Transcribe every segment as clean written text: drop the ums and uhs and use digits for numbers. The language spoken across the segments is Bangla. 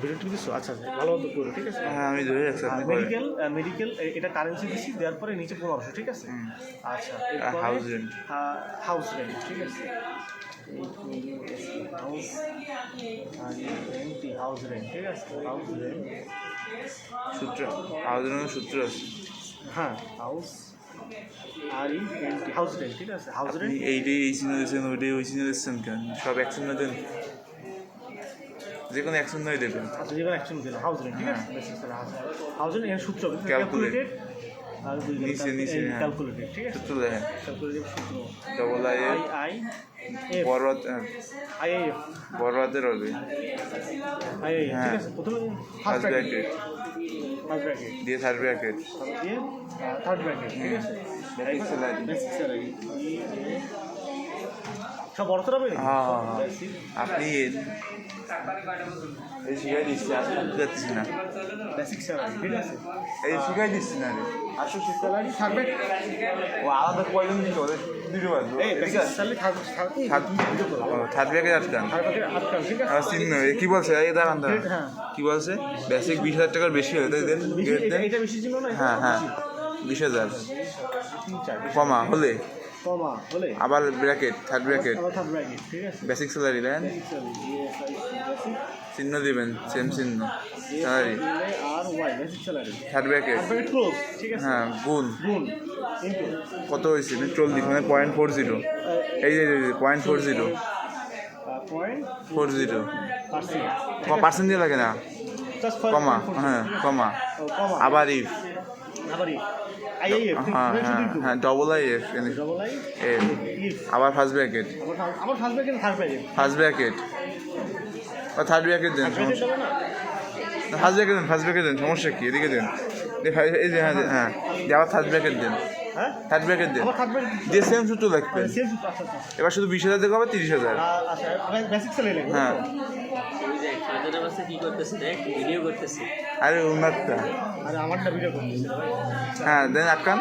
ভিডিওটি দিচ্ছ আচ্ছা আচ্ছা ভালো মতো করো ঠিক আছে। হ্যাঁ আমি ধরে রাখছি আপনি মেডিকেল মেডিকেল এটা কারেন্সি দিচ্ছি দেওয়ার পরে নিচে 1500 ঠিক আছে। আচ্ছা হাউস রেন্ট হাউস রেন্ট ঠিক আছে। হাউস রেন্ট হাউস রেন্ট ঠিক আছে। হাউস রেন্ট সূত্র হাউস রেন্টের সূত্র আছে। হ্যাঁ হাউস আর ই রেন্ট হাউস রেন্ট ঠিক আছে। হাউস রেন্ট এইটাই এই চিহ্ন দিচ্ছেন ওইটাই ওই চিহ্ন দিচ্ছেন কেন সব এক চিহ্ন দেন যে কোনো এক চিহ্নই দেবেন। আচ্ছা যে কোনো অ্যাকশন দিলাম হাউস রেন্ট ঠিক আছে। হাউস রেন্ট এর সূত্র ক্যালকুলেটেড আর নিচে নিচে ক্যালকুলেটেড ঠিক আছে। সূত্র দেখেন ক্যালকুলেটেড সূত্র ডবল আই আই বড় আই এফ বড় হাতের হবে আই ঠিক আছে। প্রথমে ফার্স্ট ব্র্যাকেট ফার্স্ট ব্র্যাকেট দিয়ে থার্ড ব্র্যাকেট দিয়ে থার্ড ব্র্যাকেট ঠিক আছে। বেসিক স্যালারি বেসিক স্যালারি সব বড় তো হবে। হ্যাঁ আপনি এই শিখাই দিচ্ছি আর বুঝতে পারছি না বেসিক স্যালারি ঠিক আছে। এই শিখাই দিচ্ছি না রে আসো স্যালারি থাকবে ও আলাদা কয়জন দিতে ওদের দুটো বাজবে এই বেসিক স্যালারি থাকবে থার্ড ব্র্যাকেট আটকান ঠিক আছে। চিহ্ন কি বলছে এই দাঁড়ান দাঁড়ান কি বলছে বেসিক 20,000 টাকার বেশি হলে তাই দেন এটা বেশি ছিল না। হ্যাঁ হ্যাঁ 20,000 কমা হলে কমা হলে আবার bracket third bracket third bracket ঠিক আছে। বেসিক স্যালারি দেন চিহ্ন দিবেন সেম চিহ্ন স্যালারি আর Y basic salary third bracket close ঠিক আছে। হ্যাঁ গুণ গুণ ইনটু কত হয়েছে 40 মানে 0.40 এই যে 0.40 0.40 পার্সেন্ট দিয়ে লাগে না কমা হ্যাঁ কমা আবার ইফ আবার আইএফ হ্যাঁ হ্যাঁ হ্যাঁ double I F double I F আবার ফার্স্ট ব্র্যাকেট আবার first bracket third bracket first bracket ও third bracket then first bracket then সমস্যা কি এদিকে দেন এই যে হ্যাঁ হ্যাঁ আবার থার্ড ব্র্যাকেট দেন হ্যাঁ থার্ড ব্র্যাকেট দেন দিয়ে সেম সূত্র লিখবেন এবার শুধু 20,000 থেকে হবে 30,000 আচ্ছা বেসিক স্যালারি হ্যাঁ ভিডিও করতেছি আরে উন্নতটা আরে আমারটা ভিডিও করতেছি হ্যাঁ দেন আটকান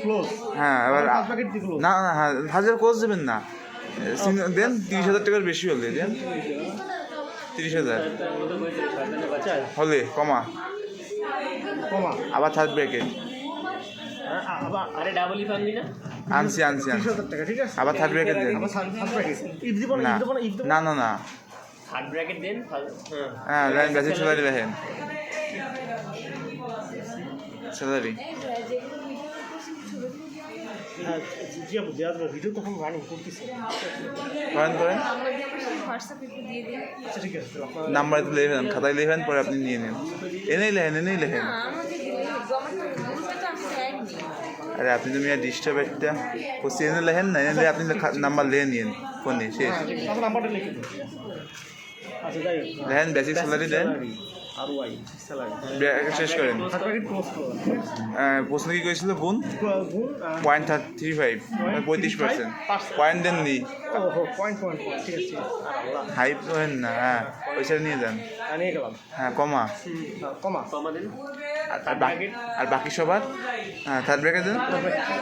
ক্লোজ হ্যাঁ এবার ফার্স্ট ব্র্যাকেট দি ক্লোজ না না হ্যাঁ হাজার কোচ দেবেন না দেন 30,000 টাকার বেশি হলে দেন 30,000 হলে কমা কমা আবার থার্ড ব্র্যাকেট আবার আরে ডাবল ইফ আনবি না আনছি 30,000 টাকা ঠিক আছে। আবার থার্ড ব্র্যাকেট দেন আবার থার্ড ব্র্যাকেট ইফ দিব না না ইফ দিব না ইফ দিব না না না থার্ড ব্র্যাকেট দেন হ্যাঁ লাইন বেসিক স্যালারি দেখেন স্যালারি হ্যাঁ জি আপু দেওয়া যাবে ভিডিও তখন রানিং করতেছে। করেন করেন হোয়াটসঅ্যাপে দিয়ে দিন। আচ্ছা ঠিক আছে আপনার নাম্বার লেখেন খাতায় লেখেন পরে আপনি নিয়ে নেন এনেই লেখেন না আমাকে দিলে গভর্নমেন্ট তো আমি দেয়নি। আরে আপনি তো মিয়া ডিস্টার্ব একটা কোশ্চেন এনে লেখেন না এনে আপনি নাম্বার লিখে নিন ফোনে শেষ আমার নাম্বারটা লিখে দিন। আচ্ছা যাই হোক লেখেন বেসিক স্যালারি দেন আর ওয়াই স্যালারি শেষ করেন থার্ড ব্র্যাকেট ক্লোজ করুন। প্রশ্ন কি করেছিল গুণ গুণ 0.35 মানে 35% পয়েন্ট দেন নি পয়েন্ট ঠিক আছে। আল্লাহ হাইপ হেন না হ্যাঁ পয়সা নিয়ে যান নিয়ে গেলাম হ্যাঁ কমা কমা কমা দেন আর বাকি সবার হ্যাঁ থার্ড ব্র্যাকেট দেন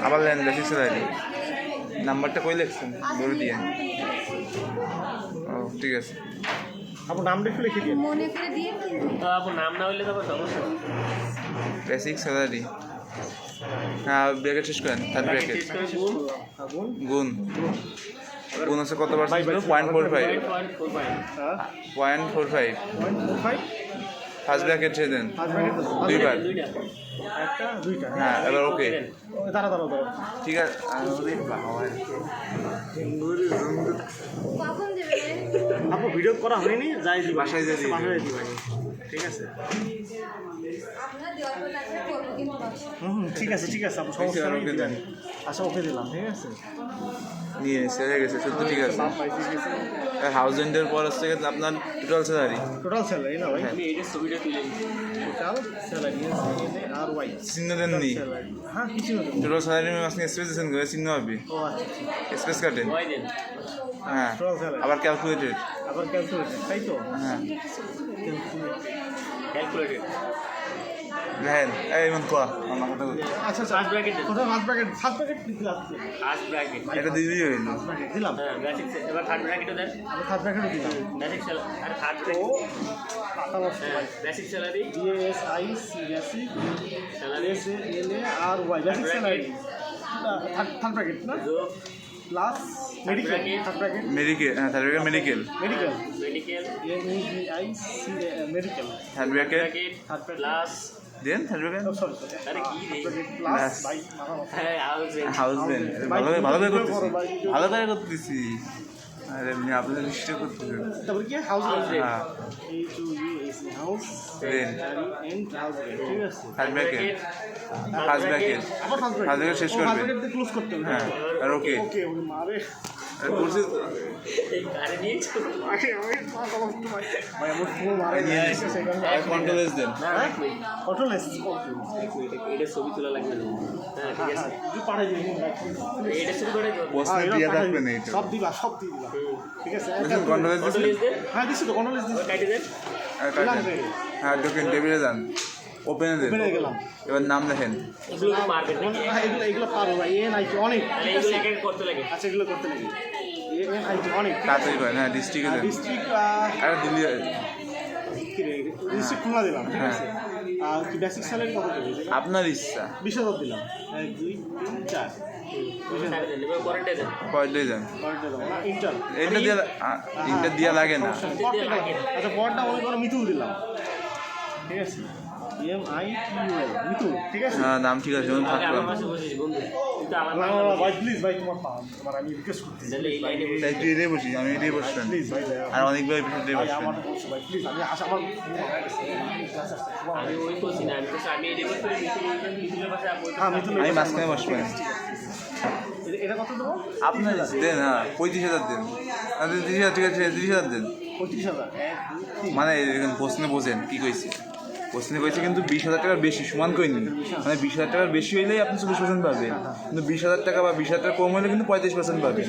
আবার লেন বেসিক স্যালারি নাম্বারটা কই লিখছেন বলে দিয়ে ও ঠিক আছে আপনার নামটা একটু লিখে দিন। মনে করে দিয়ে কিন্তু তো আপু নাম না হইলে তো আবার সমস্যা বেসিক স্যালারি হ্যাঁ ব্র্যাকেট শেষ করেন থার্ড ব্র্যাকেট গুণ গুণ গুণ আছে কত পার্সেন্ট 0.45 0.45 ফার্স্ট ব্র্যাকেট ছেড়ে দেন দুইবার একটা দুইটা হ্যাঁ এবার ওকে দাঁড়া ঠিক আছে কখন দেবে? আপু ভিডিও করা হয়নি যাই দিই বাসায় যাই দিই। বাসায় দিই ঠিক আছে। আপনারা দেওয়ার পর তারপরে করবো কিন্তু ঠিক আছে আপু সমস্যা নেই দিলাম। আচ্ছা ওকে দিলাম ঠিক আছে। নিয়ে সেরে গেছে শুধু ঠিক আছে নাম পাইছি গেছে হাউস রেন্টের পর হচ্ছে গিয়ে আপনার টোটাল স্যালারি টোটাল স্যালারি না ভাই আমি এইটা ছবিটা তুলে দিই টোটাল স্যালারি আর ওয়াই চিহ্ন দেননি স্যালারি হ্যাঁ কিছু না। টোটাল স্যালারি আপনি স্পেস দিয়েছেন চিহ্ন হবে ও আচ্ছা স্পেস কাটেন ওয়াই দেন হ্যাঁ টোটাল স্যালারি আবার ক্যালকুলেটেড। আবার ক্যালকুলেটেড, তাই তো? হ্যাঁ ক্যালকুলেটেড। দেখেন এই মন কোয়া আমার কথা বলি। আচ্ছা আচ্ছা, ফার্স্ট ব্র্যাকেট দেন। কোথাও ফার্স্ট ব্র্যাকেট দিলাম। First bracket. এটা দিবি হইলো। ফার্স্ট ব্র্যাকেট দিলাম, হ্যাঁ বেসিক। এবার থার্ড ব্র্যাকেটও দেন। আমি ফার্স্ট ব্র্যাকেটও দিলাম। বেসিক স্যালারি আর থার্ড ও ব্র্যাকেট। টাকা নষ্ট ভাই। Basic salary, BASIC basic salary SALARY basic salary third bracket না, যোগ plus medical bracket। Third bracket medical, হ্যাঁ third bracket medical, medical medical MEDIC medical third bracket bracket third bracket plus. Then third bracket sorry আরে কি রে? Plus Plus। বাই মাথা নষ্ট। হ্যাঁ হাউসিং। House rent. ভালো ভালো করে করতেছি, ভালো করে করতেছি। আরে এমনি আপনাদের নিশ্চয় করতেছেন। তারপরে কি হাউস House rent। হ্যাঁ HOUSE house rent, and house rent, ঠিক আছে? থার্ড ব্র্যাকেট, ফার্স্ট ব্র্যাকেট, আবার ফার্স্ট ফার্স্ট ব্র্যাকেট শেষ করবে। ফার্স্ট ব্র্যাকেট দিয়ে ক্লোজ করতে হবে। হ্যাঁ আর ওকে ওকে ওরে মারে করছি এই গাড়ি নিয়েছো? আরে ওই মাথা নষ্ট ভাই। ভাই আমার পুরো মারে নিয়ে নিয়ে নিয়েছি। এসেছে এখানে। আর কন্ট্রোল এস দেন। না এক মিনিট, কন্ট্রোলেস এক মিনিট, এটা ছবি তোলা লাগবে না। হ্যাঁ ঠিক আছে, তুই পাঠাই দিবি এটা শুরু করে দাও। প্রশ্ন দিয়ে থাকবেন এইটা। সব দিবা ঠিক আছে? কন্ট্রোল এস কত দিন। লিস্ট দেন? হ্যাঁ দিছি তো কন্ট্রোলেস দিছি। কাটি দেন। হ্যাঁ ঢোকেন, টেবিলে যান, ওপেনে দেন। ওপেনে গেলাম। এবার নাম লেখেন। এগুলো তো মারবেন নাকি? এগুলো পারো ভাই, NIT অনেক, তাহলে ঠিক এগুলো আছে? এক এক করতে লাগে। আচ্ছা এগুলো করতে লাগে NIT অনেক, ঠিক আছে? তাড়াতাড়ি করেন। হ্যাঁ ডিস্ট্রিক্টে দেন। ডিস্ট্রিক্ট আরে দিল্লি, ডিস্ট্রিক্ট খুলনা দিলাম, ঠিক হ্যাঁ। আছে? আর কি বেসিক স্যালারি কত দেবে? আপনার ইচ্ছা। 20,000 দিলাম। 1 2 3 4 সাড়ে দেন, এবার পরেরটা দেন। কয়টাই যান। পয়েন্টটা দেবো না, ইন্টার এটা দিয়ে ইন্টার দিয়া লাগে না। আচ্ছা পয়েন্টটা মনে করো মিতুল দিলাম, ঠিক আছে? MITUL মিতুল, ঠিক আছে? হ্যাঁ নাম ঠিক আছে, যেমন আগে আমার থাকলাম। পাশে বসিস বন্ধু, কিন্তু আমার না না না ভাই প্লিজ ভাই, তোমার আমি রিকোয়েস্ট করতেছি তাহলে এই লাইনে তাই তুই এটাই বসিস, আমি এটাই বসবেন। প্লিজ ভাই আর অনেকবার এটাই ভাই বসবেন। আমার ভাই প্লিজ, আমি আশা আমার আমি ওই করছি না, আমি তো আমি এই রেকর্ড করে মিতুলের পাশে আপনি হ্যাঁ মিতুল আমি মাঝখানে বসবেন। এটা কত দেবো? আপনার দেন, হ্যাঁ 35,000 দেন। 30,000 ঠিক আছে, 30,000 দেন। 35,000 1 2 3 মানে এরকম প্রশ্নে বোঝেন কি কইছে। প্রশ্নে কইছে কিন্তু 20,000 টাকার বেশি সমান কইনি, মানে 20,000 টাকার বেশি হইলেই আপনি 40% পাবেন, কিন্তু 20,000 টাকা বা 20,000 টাকা কম হলে কিন্তু 35% পাবেন।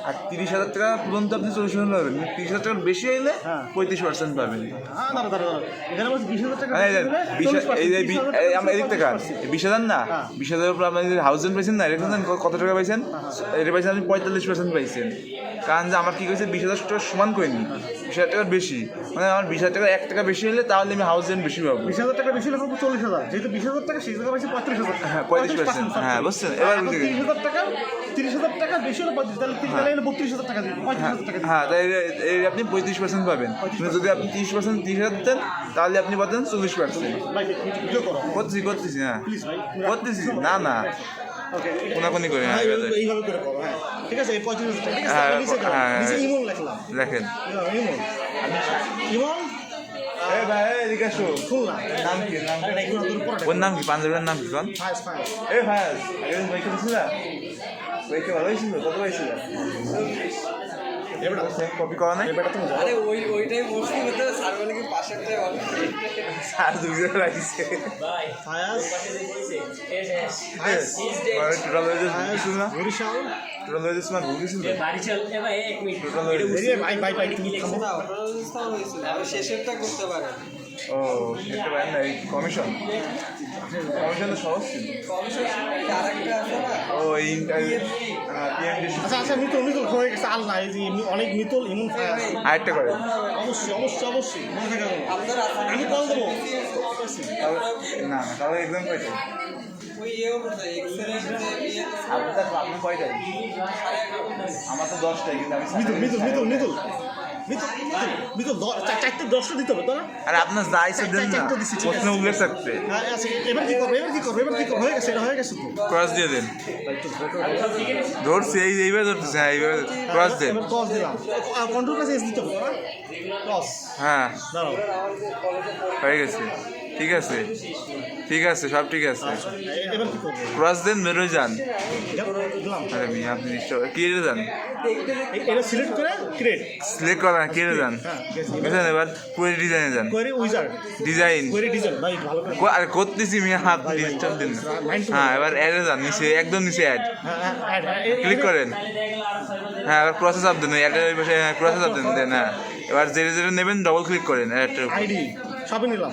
আর 30,000 টাকা পর্যন্ত আপনি 40% পাবেন, 30,000 টাকার বেশি হইলে 35% পাবেন। হ্যাঁ দাঁড়া এখানে বলছি 20,000 টাকা মানে দিলে 40% আমরা এদিক থেকে 20,000 না, 20,000 উপর আপনি হাউস রেন্ট পাইছেন না, এটা জানেন কত টাকা পাইছেন? এটা পাইছেন আপনি 45% পাইছেন। কারণ যে আমার কি কইছে 20,000 টাকা সমান করিনি, 20,000 টাকার বেশি, মানে আমার 20,000 টাকা 1 টাকা বেশি হলে তাহলে আমি হাউস রেন্ট বেশি পাবো। 20,000 টাকা বেশি হলে 40,000, যেহেতু 20,000 টাকা সেই জায়গায় পাইছে 35,000 টাকা। হ্যাঁ 35%, হ্যাঁ বুঝছেন। এবার বুঝতে গেছি। 30,000 টাকা বেশি হলে 35, তাহলে 32,000 টাকা দিবেন, 35,000 টাকা দিবেন। হ্যাঁ তাই এই আপনি 35% পাবেন, কিন্তু যদি আপনি 30% দেন তাহলে আপনি পাবেন 40%। ভাই ভিডিও করো করতেছি হ্যাঁ প্লিজ ভাই, করতেছি, না না ওকে কোনাকুনি করে, হ্যাঁ এইভাবে করে করো, হ্যাঁ ঠিক আছে? এই 35,000 টাকা, ঠিক আছে? হ্যাঁ, আমি নিচে গেলাম, হ্যাঁ। নিচে ইমন লিখলাম, দেখেন। ইমন এই ভাই এদিকে আসো। খুলনা, নাম কি? নাম কি? এগুলো তোর পরে ওর নাম কি? পাঞ্জাবের নাম কি? কোন? ফাইস এই ভাই একদিন বাইকে দিছিল, বাইকে ভালো হয়েছিল, কত পাইছিল? এবারে কপি করা নাই? এবারে তুমি যাও। ওইটাই মুসলিম হতে স্যার বলে কি পাশেরটাই ভালো স্যার দুজন রাখিছে। ভাই ফায়াজ পাশে যে বসে এস টোটাল হয়ে যাচ্ছে না, বরিশাল টোটাল হয়ে যাচ্ছে না, ভুগেছিল। এ বাড়ি চল, এ ভাই এক মিনিট। টোটাল হয়ে যাচ্ছে। এরিয়া ভাই তুমি থামো। না ওটা হয়েছিল আর শেষেরটা করতে পারেন ও সেটা পারেন না, এই কমিশন তো সহজ ছিল। কমিশন আরেকটা আছে না ও এই পিএমডি আচ্ছা মিতুল হয়ে গেছে, আল না এই যে অনেক মিতুল ইমন ফায়াজ। আরেকটা করে। অবশ্যই মনে থাকে আপনার আমি কল দেবো। না তাহলে এক্সাম কয়টা? ওই ইয়েও করতে এক্সেলের সাথে ইয়ে আপনি কয়টায়? আমার তো 10টায়, কিন্তু আমি মিতুল 4টা দিতে হবে তো না? আর আপনার যা ইচ্ছা দেন না, প্রশ্ন উল্লেখ থাকতে আচ্ছা এবার কি করবো হয়ে গেছে, এটা হয়ে গেছে তো। ক্রস দিয়ে দেন। ধরছি এইভাবে ধরতেছে, হ্যাঁ এইভাবে ক্রস দেন। এবার ক্রস দিলাম, কন্ট্রোল কাছে এসে দিতে হবে তো না? ক্রস হ্যাঁ দাঁড়াও, হয়ে গেছে। ঠিক আছে, ঠিক আছে, সব ঠিক আছে। এবার কি করবো? ক্রস দেন, বেরোয় যান। দিলাম। আরে মিয়া আপনি কি রে যান? এটা সিলেক্ট করে ক্রিয়েট। সিলেক্ট করা কি রে যান? বুঝলেন? এবার পুরো ডিজাইনে যান। Query wizard. Design query design ভাই ভালো করে। আরে করতেছি মিয়া, হাত ডিস্টার্ব দিন না। হ্যাঁ, এবার অ্যাডে যান, নিচে একদম নিচে অ্যাড ক্লিক করেন। হ্যাঁ, এবার প্রসেস আপ দেন, অ্যাডের ওই পাশে প্রসেস আপ দেন। হ্যাঁ, এবার যেটা যেটা নেবেন ডবল ক্লিক করেন অ্যাডটার উপর। আইডি সবই নিলাম।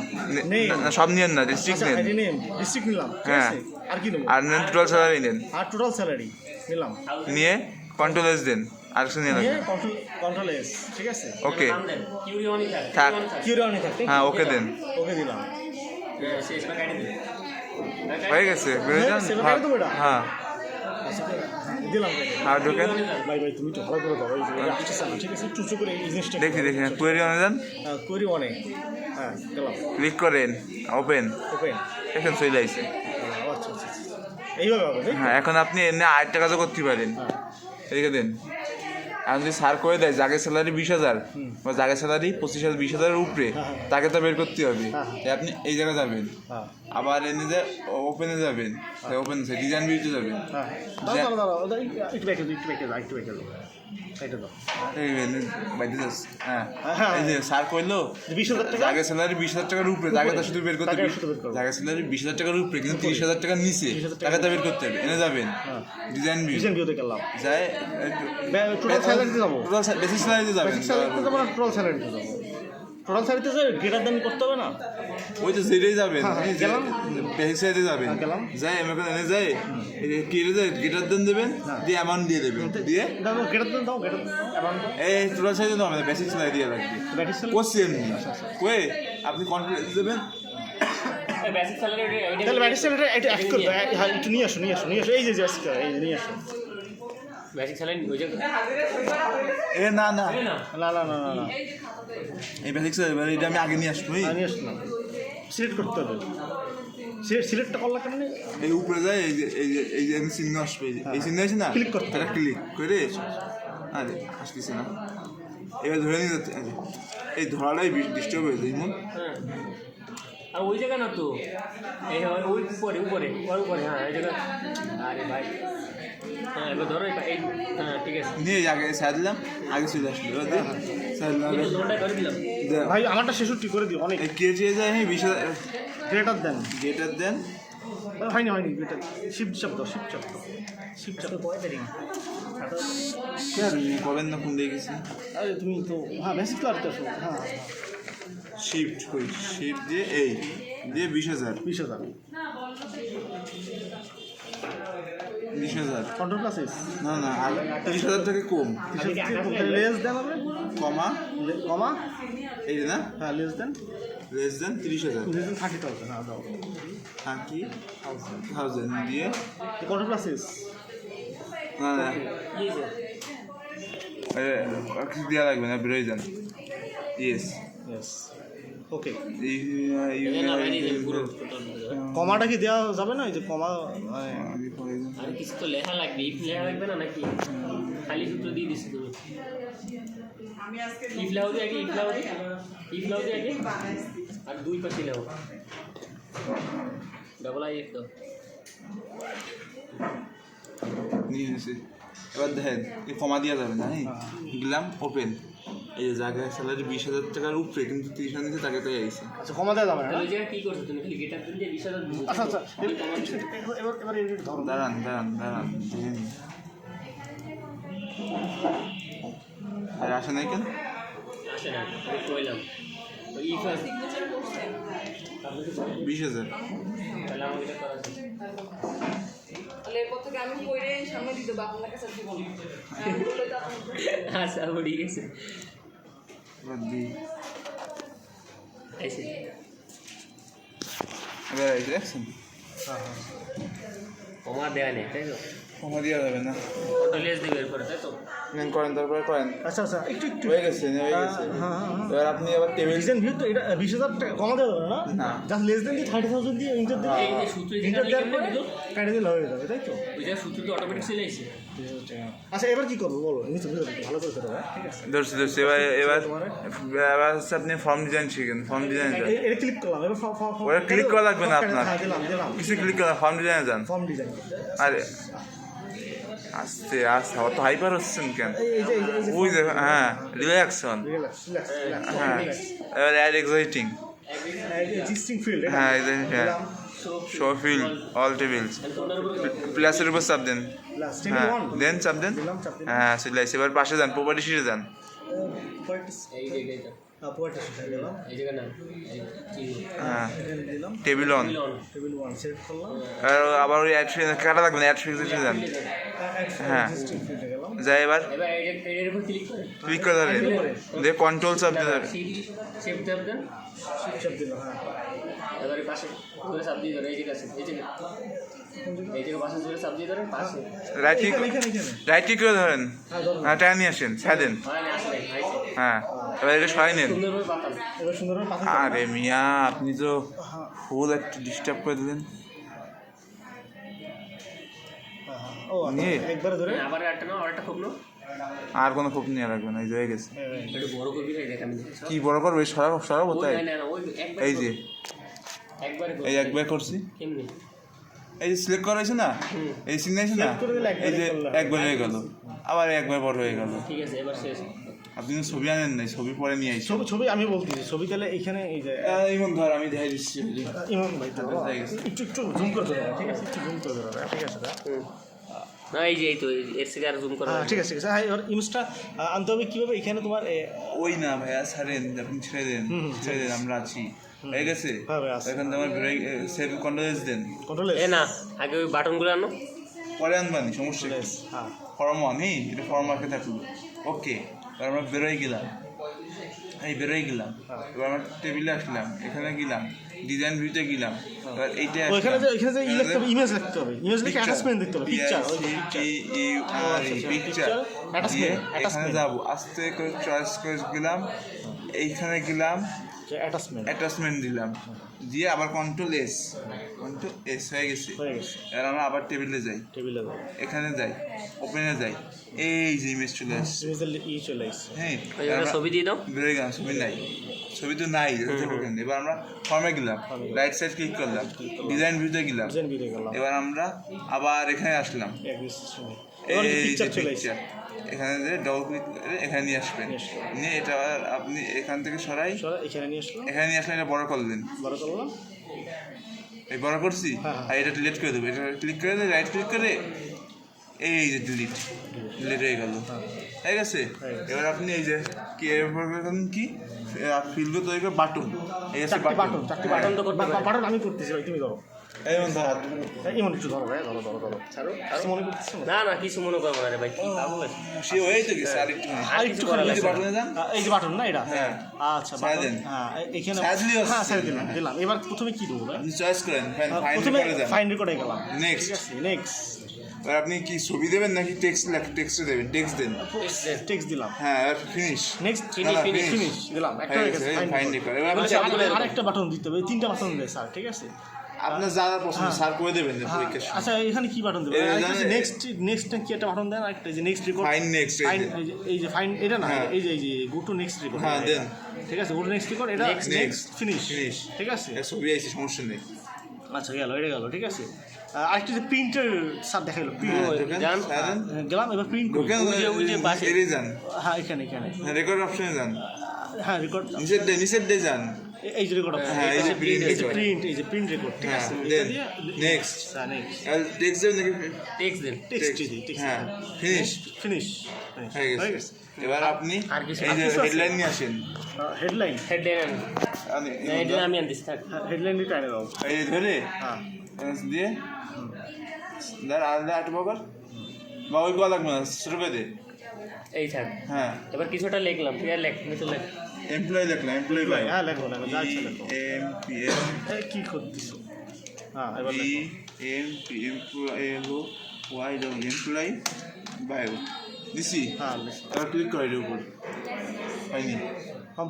নেই না, সব নিয়েন না, ডিস্ট্রিক্ট নেন। আইডি নেম ডিস্ট্রিক্ট নিলাম। ঠিক হ্যাঁ। আছে? আর কি নেব? আর নেন টোটাল স্যালারি নেন, আর টোটাল স্যালারি নিলাম। নিয়ে কন্ট্রোল এস দেন, আর কিছু নিয়ে নিয়ে লাগবে। Control S. ঠিক আছে? ওকে কিউরিওনি থাক। কিউরিওনি থাকতে হ্যাঁ, ওকে দেন, ওকে দিলাম। শেষ করে কাটি দিন। হয়ে গেছে, বেরোয় যান। সেটা কাটে দেবো এটা? হ্যাঁ, আচ্ছা, দিলাম। আর ঢোকেন। ভাই ভাই তুমি তো ভালো করে দাও। এই আসছে না, ঠিক আছে? চুচু করে এই জিনিসটা দেখি কোয়েরি অনে যান, কোয়েরি অনেক। হ্যাঁ, গেলাম। ক্লিক করেন, ওপেন। ওপেন। এখন চলে আসছে। আচ্ছা আচ্ছা। এইভাবে হবে তাই তো? হ্যাঁ, এখন আপনি এমনি আরেকটা কাজও করতে পারেন। হ্যাঁ। রেখে দেন। এখন যদি সার করে দেয় জাগের স্যালারি 20,000 বা জাগের স্যালারি 25,000 20,000-এর উপরে, তাকে তো বের করতে হবে। তাই আপনি এই জায়গায় যাবেন, হ্যাঁ। আবার এনে যে ওপেনে যাবেন, ওপেন ডিজাইন ভিউতে যাবেন। হ্যাঁ। দাঁড়াও, দাঁড়াও, দাঁড়াও। একটু ব্যাকে দাও, একটু ব্যাকে দাও, একটু ব্যাকে দাও। এটা দাও। হ্যাঁ, হ্যাঁ। এই যে সার করলো 20,000 টাকা। জাগের স্যালারি 20,000 টাকার উপরে, তাকে তো শুধু বের করতে তাকে হবে। শুধু বের করবে। জাগের স্যালারি 20,000 টাকার উপরে, কিন্তু 30,000 টাকার নিচে, 30,000 তাকে তো বের করতে হবে। এনে যাবেন হ্যাঁ। ডিজাইন ভিউ, ডিজাইন ভিউতে গেলাম। যায় টোটাল স্যালারিতে যাবো। টোটাল বেসিক স্যালারিতে যাবেন। স্যালারিতে যাবো না টোটাল স্যালারিতে যাবো? টোটাল স্যালারিতে যাবে, গ্রেটার দান করতে হবে না? ওই তো যেটাই যাবেন, হ্যাঁ, গেলাম। বেসিক স্যালারিতে যাবেন। হ্যাঁ, গেলাম। যাই আমি এখন এনে যাই, কি যায় গেটার দেন দেবেন, দিয়ে অ্যামাউন্ট দিয়ে দেবেন, দিয়ে দাও, গ্রেটার দান দাও, গ্রেটার দান অ্যামাউন্ট দাও। এই টোটাল স্যালারি দাও, আমাদের বেসিক স্যালারি দিয়ে লাগবে। Betis salary. কোশ্চেন এমনি কয়ে আপনি কনফিডেন্স দেবেন। বেসিক স্যালারি তাহলে ব্যাটিস স্যালারিটা একটু অ্যাড করবে। হ্যাঁ, একটু নিয়ে আসো, নিয়ে আসো, নিয়ে আসো। এই যে আজকে এই যে নিয়ে আসো। বেসিক স্যালারি ওই যে এ না না, না না না না না, এই বেসিক স্যালারি এটা আমি আগে নিয়ে আসবো। নিয়ে আসো না। সিলেক্ট করতে হবে। সিলেক্টটা করলা কেন? এই উপরে যায়, এই যে আমি চিহ্ন আসবে, এই চিহ্ন আছে না, ক্লিক করতে এটা ক্লিক করে, আরে আসতেছে না, এবার ধরে নিয়ে যাচ্ছে। এই ধরাটাই ডিস্টার্ব হয়ে যায় মন। হ্যাঁ, আর ওই জায়গা না তো, এই ওই উপরে উপরে ওর উপরে। হ্যাঁ, এই জায়গা। আরে ভাই, হ্যাঁ এবার ধরো এই। হ্যাঁ, ঠিক আছে। নিয়ে আগে ছাড় দিলাম, আগে চলে আসলো। এবার দিয়ে ছাড় দিলাম, লোনটা করে দিলাম। ভাই আমারটা 66 করে দিও। অনেক এই কেটে যায়, আমি 20,000 গ্রেটার দেন। গেটার দেন। হয়নি হয়নি, গ্রেটার শিফট চাপ দাও, শিফট চাপ দাও, শিফট চাপ। কবেন না কোন দিয়ে গেছি, আরে তুমি তো হ্যাঁ বেসিক ক্লাসটা আসো। হ্যাঁ, শিফট করি, শিফট দিয়ে এই দিয়ে 20,000 20,000 20,000 কন্ট্রোল প্লাস এস। না না, আর 30,000 থেকে কম, লেস দেন হবে, কমা কমা। এই যে না, হ্যাঁ, less than, less than 30,000 less than 30,000। হ্যাঁ দাও। 30,000 দিয়ে কন্ট্রোল প্লাস এস। না না, আর কিছু দেওয়া লাগবে না, বেরোয় যান। ইয়েস, ইয়েস, ওকে। না ভাই, এই পুরো টোটাল। কমাটা কি দেওয়া যাবে না? এই যে কমা আর কিছু তো লেখা লাগবে, ইফ লেখা লাগবে না নাকি? খালি সূত্র দিয়ে দিচ্ছি তুমি। ইফ লাও দিয়ে আগে, ইফ লাও দিয়ে আগে, আর দুই পাশে লাও ডাবল আই এফ দাও। নিয়ে এসে এবার দেখেন এই কমা দেওয়া যাবে না। হ্যাঁ, দিলাম ওপেন, এই যে জায়গায় স্যালারি 20,000 টাকার উপরে, কিন্তু 30,000 নিচে তাকে তাই আইসে। আচ্ছা, কমা দেওয়া যাবে না? তাহলে ওই জায়গায় কি করছো তুমি? খালি গেটার দিন দিয়ে 20,000 দিছো। আচ্ছা আচ্ছা, এবার এবার এডিট ধরো। দাঁড়ান দাঁড়ান দাঁড়ান, দেখে নিন। আর আসে নাই কেন? আসে না, আমি কইলাম তো ইফ আছে 20,000 তাহলে আমাকে এটা করা আছে। তাহলে এরপর থেকে আমি কইরে সামনে দিয়ে দেবো, আপনার কাছে দিব না। বললে তো আপনি আচ্ছা, ঠিক আছে। এবার দিই, আইসে এবার এই দেখছেন কমা দেওয়া নেই, তাই তো? কমা দেওয়া যাবে না। কত লেস দেবে এরপরে, তাই তো? করেন, তারপরে করেন। আচ্ছা আচ্ছা, একটু একটু হয়ে গেছে, হয়ে গেছে। হ্যাঁ হ্যাঁ হ্যাঁ। এবার আপনি আবার টেবিল রিজন ভিউ তো এটা 20,000 টাকা কমা দেওয়া যাবে না? না। জাস্ট লেস দেন দিয়ে 30,000 দিয়ে ইন্টার দিয়ে এই যে সূত্র ইন্টার যেখানে দেওয়ার লিখে পরে দিল, কাটে দিলে হয়ে যাবে, তাই তো? ওই যে সূত্র তো অটোমেটিক চলে আসে। 20,000 টাকা। আচ্ছা এবার কি করবো বলো, নিচে বুঝে ভালো করে করো, হ্যাঁ? ঠিক আছে। ধরছি। এবার হচ্ছে আপনি ফর্ম ডিজাইন শিখেন, ফর্ম ডিজাইন যান। এটা ক্লিক করলাম, এবার ওটা click করা লাগবে না আপনার। হ্যাঁ দিলাম দিলাম কিছু ক্লিক করেন, ফর্ম ডিজাইনে যান। Form design. আরে আস্তে আস্তে অত হাইপার হচ্ছেন কেন? এই যে ওই দেখো, হ্যাঁ রিল্যাক্সন। রিল্যাক্স রিল্যাক্স হ্যাঁ এবার অ্যাড এক্সাইটিং। এক্সিস্টিং ফিল্ড হ্যাঁ এই দেখেন, হ্যাঁ শো ফিল্ড অল টেবিলস, প্লাসের উপর চাপ দেন। লাস্ট হ্যাঁ টেবিল 1 দেন, চাপ দেন। দিলাম, চাপ দিলাম। হ্যাঁ চলে আসছে। এবার পাশে যান, প্রপার্টি শিটে যান। পয়েন্টস এই যে এটা পয়েন্টস সেটা দিলাম, এই জায়গা না এই কি হ্যাঁ এখানে দিলাম টেবিল অন। টেবিল 1 সিলেক্ট করলাম, আবার ওই অ্যাড কাটা লাগবে না, অ্যাড ফিক্সে যান। হ্যাঁ এক্সিস্টিং ফিল্ডে গেলাম, যাই এবার এবার এর উপর ক্লিক করে ক্লিক করে ধরেন, দিয়ে কন্ট্রোল চাপ দিয়ে ধরেন। শেপ ট্যাপ দেন, চাপ দিলাম, হ্যাঁ এবারে পাশে ধরে চাপ দিয়ে ধরে এই জায়গা আছে, এই জায়গা পাশে ধরে চাপ দিয়ে ধরেন পাশে। রাইট ক্লিক, এখানে এখানে এখানে রাইট ক্লিক করে ধরেন। হ্যাঁ ধরো, হ্যাঁ টাইম নিয়ে আসেন, ছাড় দেন। হয় না আসলে আইছে হ্যাঁ এবার এটা সরাই নেন। সুন্দরভাবে পাতান। এবার সুন্দরভাবে পাতা আরে মিয়া আপনি তো হ্যাঁ ফুল একটু ডিস্টার্ব করে দিলেন। ও নিয়ে? একবারে ধরে আবার একটা নাও, আরেকটা খুব নাও, আর কোনো খুব নিয়ে রাখবেন, এই যে হয়ে গেছে। একটু বড় করবি না, দেখ আমি কি বড় করবে, সরাব সরাব ওই তাই। না না ওই একবার এই যে একবারে এই একবার করছি, কেমনে এই যে সিলেক্ট করা হয়েছে না, এই সিন আছে না, Select করে দিলে একবারই এই যে করলাম। একবার হয়ে গেল, আবার একবার বড় হয়ে গেল। ঠিক আছে এবার শেষ। আপনি তো ছবি আনেন নাই, ছবি পরে নিয়ে আইসি। ছবি ছবি আমি বলতেছি, ছবি তাহলে এখানে এই যে ইমন ধর আমি দেখাই দিচ্ছি। ইমাম ভাই তো হয়ে গেছে। একটু একটু জুম করে ধরো, ঠিক আছে, একটু জুম করে ধরো, ঠিক আছে দা? না এই যে এই তো এর থেকে আর জুম করা হ্যাঁ ঠিক আছে ঠিক আছে। হ্যাঁ এবার ইমেজটা আনতে হবে কীভাবে, এখানে তোমার ওই না ভাইয়া ছাড়েন, আপনি ছেড়ে দেন, ছেড়ে দেন, আমরা আছি। হয়ে গেছে, হ্যাঁ ভাই আছে। এখন তোমার সেভ কন্ট্রোল দেন, কন্ট্রোলে এ না আগে ওই বাটনগুলো আনো। পরে আনবানি, সমস্যা কি? হ্যাঁ ফর্ম অন, এই এটা ফর্ম আঁকে থাকলো। ওকে এবার আমরা বেরোয় গেলাম, এই বেরোয় গেলাম। এবার আমরা টেবিলে আসলাম, এখানে গেলাম, ডিজাইন ভিউতে গেলাম। এবার এইটা ওইখানে যে এখানে যে লিখতে হবে, ইমেজ লিখতে হবে, ইমেজ লিখে অ্যাটাচমেন্ট দিতে হবে, পিকচার ওই যে পিকচার দিয়ে এখানে যাবো, আস্তে করে চয়েস করে গেলাম, এইখানে গেলাম, অ্যাটাচমেন্ট অ্যাটাচমেন্ট দিলাম, দিয়ে আবার কন্ট্রোল এস হয়ে গেছে। হয়ে গেছে, এবার আমরা আবার টেবিলে যাই, টেবিলে দাও, এখানে যাই, ওপেনে যাই, এই যে ইমেজ চলে আসছে। ইমেজের চলে আসছে। হ্যাঁ ওই জায়গায় ছবি দিয়ে দাও। বেরোয় গেলাম, ছবি নাই, ছবি তো নাই। এবার আমরা ফর্মে গেলাম, রাইট সাইড ক্লিক করলাম, ডিজাইন ভিউতে গেলাম। ডিজাইন ভিডিও গেলাম, এবার আমরা আবার এখানে আসলাম, এবার এই পিকচার যে চলে আসছে, পিকচার, এখানে যে ডবল ক্লিক করে এখানে নিয়ে আসবেন, নিয়ে এটা আবার আপনি এখান থেকে সরাই, এখানে নিয়ে আসলাম, এখানে নিয়ে আসলে এটা বড় করলেন। বড় করলাম, এই বড় করছি, হ্যাঁ। আর এটা ডিলিট করে দেবো, এটা ক্লিক করে দেবে, রাইট ক্লিক করে এই যে ডিলিট হয়ে গেল, হয়ে গেছে। এবার আপনি এই যে কি ফিল্ড তৈরি করে বাটন, এই আছে চারটি বাটন, চারটি বাটন তো করতে পারি। বাটন আমি করতেছি ভাই, তুমি ধরো, এই মন ধর, ইমন একটু ধরো ভাই, ধরো ধরো ধরো, ছাড়ো কিছু মনে করতেছি না? না না কিছু মনে করবো না রে ভাই, কি পাবো ভাই? সে হয়ে তো গেছে, আর একটু আর কিছু করা লাগবে না। বাটনে যান, এই যে বাটন না এটা, হ্যাঁ। আচ্ছা ছাড় বাটন, দেন। হ্যাঁ এখানে ছাড় দিলেই হ্যাঁ হচ্ছে। ছাড় দিলাম দিলাম। এবার প্রথমে কি দেবো ভাই? আপনি চয়েস করেন, ফাইন প্রথমে করে যান। ফাইন রেকর্ডে গেলাম, নেক্সট, ঠিক আছে নেক্সট, এবার আপনি কি ছবি দেবেন নাকি টেক্সট দেবেন? টেক্সট দেন, টেক্সট দিলাম, হ্যাঁ এবার finish, next Finish, finish, finish দিলাম, একটা হয়ে গেছে, ফাইন রেকর্ড। এবার আপনি বলছে চাপ দিবেন, আরেকটা বাটন দিতে হবে, তিনটা বাটন দেয় স্যার, ঠিক আছে? আপনার যা যা পছন্দ সার করে দেবেন হ্যাঁ, পরীক্ষার সময়। আচ্ছা এখানে কি বাটন দেবো? নেক্সট নেক্সট কি একটা বাটন দেন, আরেকটা যে next record, fine next, fine এই যে ফাইন এটা না, হ্যাঁ। এই যে গো টু নেক্সট রেকর্ড, হ্যাঁ, দেন। ঠিক আছে, গো টু নেক্সট রেকর্ড, এটা Next, নেক্সট ফিনিশ, ফিনিশ, ঠিক আছে? ছবি আইছে, সমস্যা নেই। আচ্ছা গেল, এটা গেল, ঠিক আছে। আরেকটা যে প্রিন্টার স্যার দেখাইলো, ঢোকেন, যান। সারেন, গেলাম, এবার প্রিন্ট করি, ঢোকেন, ওই যে পাশে। এড়িয়ে যান, হ্যাঁ এখানে এখানে, রেকর্ড অপশনে যান, হ্যাঁ রেকর্ড, নিচের ডে যান, এই যে রেকর্ড, হ্যাঁ, এই যে print এই যে record। প্রিন্ট, এই যে প্রিন্ট রেকর্ড, ঠিক হ্যাঁ, আছে? দেন, এটা দিয়ে next। স্যার নেক্সট টেক্সট দেবেন নাকি টেক্সট দেন। টেক্সট দিই, টেক্সট, হ্যাঁ ফিনিশ ফিনিশ হয়ে গেছে। এবার আপনি আর কিছু? এই যে আর কিছু আছে? হেডলাইন নিয়ে আসেন, হেডলাইন, হেডলাইন আনে, না এটা আমি আনতেছি থাক। হেডলাইন দিয়ে টাইনে দাও, এই যে ধরে হ্যাঁ দিয়ে দাঁড় আলাদা আট বকর বা ওই গলা লাগবে না, শুরু করে দে। এই থাক। হ্যাঁ এবার কিছুটা লিখলাম, তুই আর লেখ, নিচে লেখ। এমপ্লয় লিখলাম, এমপ্লয় ভাই হ্যাঁ লেখো লেখো, যা ইচ্ছা লেখো। এমপিএম এই কি করতেছো? হ্যাঁ এবার লেখো, এমপি এমপ্লয় এলো ওয়াই ডাবল এমপ্লয় বায়ো দিছি হ্যাঁ এবার ক্লিক করে এর উপর হয়নি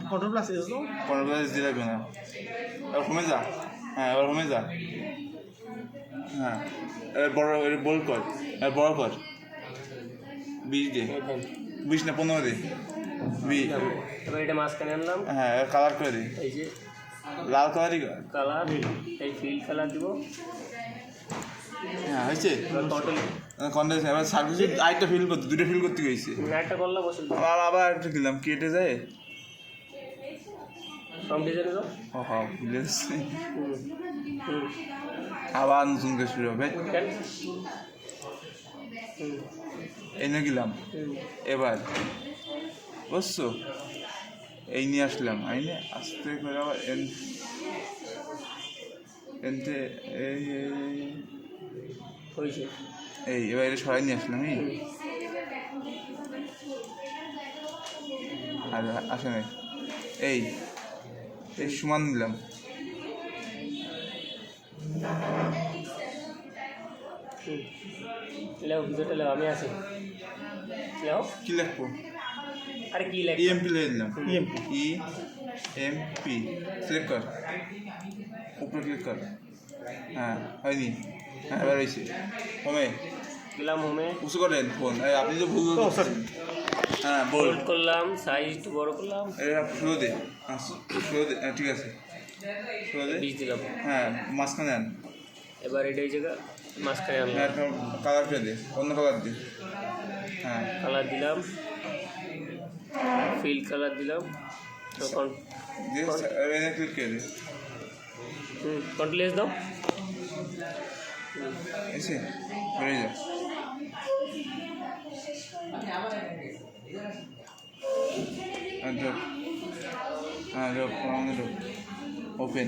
কন্ট্রোল প্লাস এস দাও। কোনো প্লাস দিয়ে লাগবে না এবার হোমে যা হ্যাঁ এবার হোমে যা হ্যাঁ এবার বড় এর বোল্ড কর এবার বড় কর 20 দে 20 না 15 দে 20 এবার এটা মাঝখানে আনলাম, হ্যাঁ এবার কালার করে দে এই যে লাল কালারই কর কালার, এই ফিল কালার দিব। হ্যাঁ হয়েছে এবার টোটাল কন্ডেন্স এবার সার্ভিস আরেকটা ফিল করতে দুটো ফিল করতে গেছে একটা করলাম বসে আবার একটা দিলাম কেটে যায় কম ডিজাইনে দাও। ও হ্যাঁ ভুলে যাচ্ছি। হুম। আবার নতুন করে শুরু হবে কেন? এনে গেলাম এবার বুঝছো এই নিয়ে আসলাম আইনে আস্তে করে আবার এনতে হয়েছে। এই এবার এটা সরাই নিয়ে আসলাম আর আসে নাই এই এই সমান নিলাম লেও ভিডিওটা লেও, আমি আছি। লেও, কি লিখবো আরে কি লেখ? ইএমপি লিখে দিলাম EMP ইএমপি সিলেক্ট কর উপরে ক্লিক কর হ্যাঁ হয়নি হ্যাঁ এবার হয়েছে হোমে গেলাম হোমে, উঁচু করেন ফোন আপনি তো ভুল ও স্যার হ্যাঁ বল হোল্ড করলাম, সাইজ একটু বড় করলাম, এটা শুরু দে শুরু দে ঠিক আছে শুরু দে 20 দিলাম। হ্যাঁ মাঝখানে আন এবার এটা এই জায়গা মাঝখানে আনলাম, হ্যাঁ কালার করে দে অন্য কালার দে হ্যাঁ কালার দিলাম, ফিল কালার দিলাম, তখন দিয়ে এনে ক্লিক করে দে কন্ট্রোল এস দাও। এসে বেরিয়ে যা ড্রপ হ্যাঁ ড্রপ ড্রপ ওপেন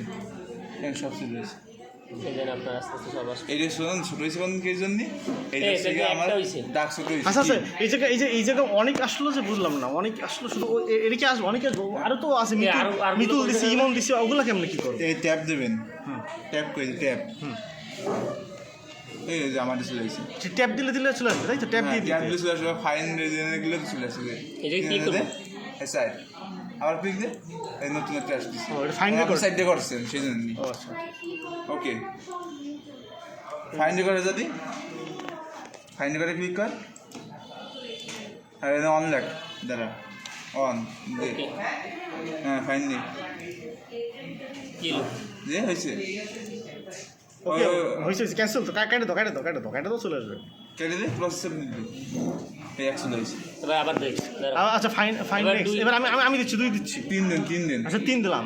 সব চলে এসে এই যেন আপনার আস্তে আস্তে সব আসবে। এই যে শুনুন ছোট হয়েছে কোন কে জন্য এই এই থেকে একটা আমার হইছে। ডাক ছোট হয়েছে আচ্ছা আচ্ছা এই জায়গায় অনেক আসলো যে বুঝলাম না, অনেক আসলো শুধু এটা কি আসবে অনেক আসবো আরো তো আছে আরো মিতুল দিছি ইমন দিছি ওগুলা কেমনে কি করবো? এই ট্যাপ দেবেন হুম ট্যাপ করে ট্যাপ এই যে আমার চলে আসে ট্যাপ দিলে চলে আসবে তাই তো, ট্যাপ দিয়ে ট্যাপ দিতে দিলে চলে আসবে ফাইন রেজেনে গেলে চলে আসবে এই যে click করবো। এই সাইড আবার ক্লিক দে এই নতুন একটা আসছে ও, এটা find record? সাইড দিয়ে করছেন সেই জন্য ও আচ্ছা ওকে ফাইন রেকর্ডে যদি ফাইন রেকর্ডে ক্লিক কর আর এটা অন লাগ দাঁড়া অন দে ওকে, হ্যাঁ ফাইন দে কি হলো? যে হয়েছে ওকে হয়েছে ক্যান্সেল তো কাটে দাও চলে আসবে। কেটে দে প্রসেসর দিবি এই অ্যাকশন হয়েছে এবার আবার দেখ, দাঁড়াও। আচ্ছা ফাইন এবার নেক্সট দুই- এবার আমি দিচ্ছি 2 দিচ্ছি। 3 দিন আচ্ছা 3 দিলাম,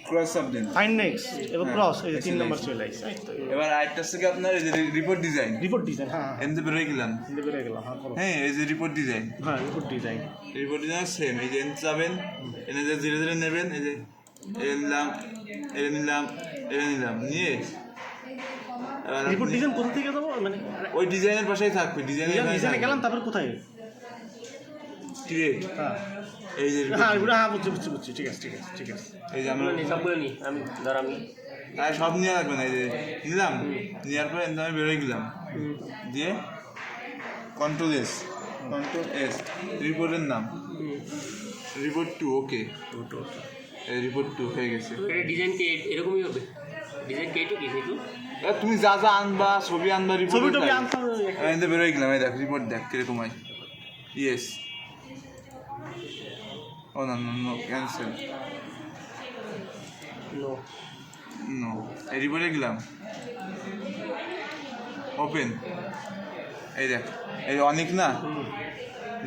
ক্রস সাব দিন ফাইন নেক্সট এবার হ্যাঁ, ক্রস এই যে 3 excellent. নাম্বার চলে আসছে। এবার আরেকটা থেকে আপনার এই যে রিপোর্ট ডিজাইন রিপোর্ট ডিজাইন হ্যাঁ এমনি বেরোয় গেলাম হিন্দে বেরিয়ে গেলাম হ্যাঁ করো হ্যাঁ এই যে রিপোর্ট ডিজাইন হ্যাঁ report design report design same এই যে এনে যাবেন এনে যে ধীরে ধীরে নেবেন এই যে এনে নিলাম নিয়ে এবার রিপোর্ট আপনি- ডিজাইন কোথা থেকে যাবো মানে ওই ডিজাইনের পাশেই থাকবে ডিজাইনে গেলাম তারপর কোথায়? ক্রিয়েট হ্যাঁ এই যে হ্যাঁ হ্যাঁ বুঝছি ঠিক আছে এই যে আমরা সবগুলো নি, সবগুলো নি, আমি ধর আমি তাই সব নিয়ে রাখবেন এই যে নিলাম নেওয়ার পরে এনে আমি বেরোয় গেলাম দিয়ে কন্ট্রোল এস রিপোর্টের নাম রিপোর্ট 2 ওকে এই রিপোর্ট 2 হয়ে গেছে এটা ডিজাইন কি এরকমই হবে? ডিজাইন কি একটু কি একটু এবার তুমি যা যা আনবা ছবি আনবা রিপোর্ট ছবি টবি আনতে হবে। এনে বেরোয় গেলাম এই দেখ রিপোর্ট দেখ কিরকম হয় ইয়েস ও না নো ক্যান্সেল নো, নো এই রিপোর্টে গেলাম ওপেন এই দেখ এই অনেক না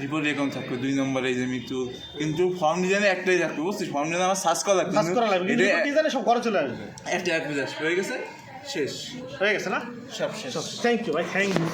রিপোর্ট এরকম থাকবে 2 নম্বরে এই যে মৃত্যু কিন্তু ফর্ম ডিজাইনে একটাই থাকবে বুঝছিস ফর্ম ডিজাইনে আমার সার্চ করা লাগবে কাজ করা লাগবে কিন্তু রিপোর্ট ডিজাইনে সব ঘরে চলে আসবে। একটা আসবে হয়ে গেছে শেষ হয়ে গেছে না? সব শেষ থ্যাংক ইউ ভাই, থ্যাংক ইউ।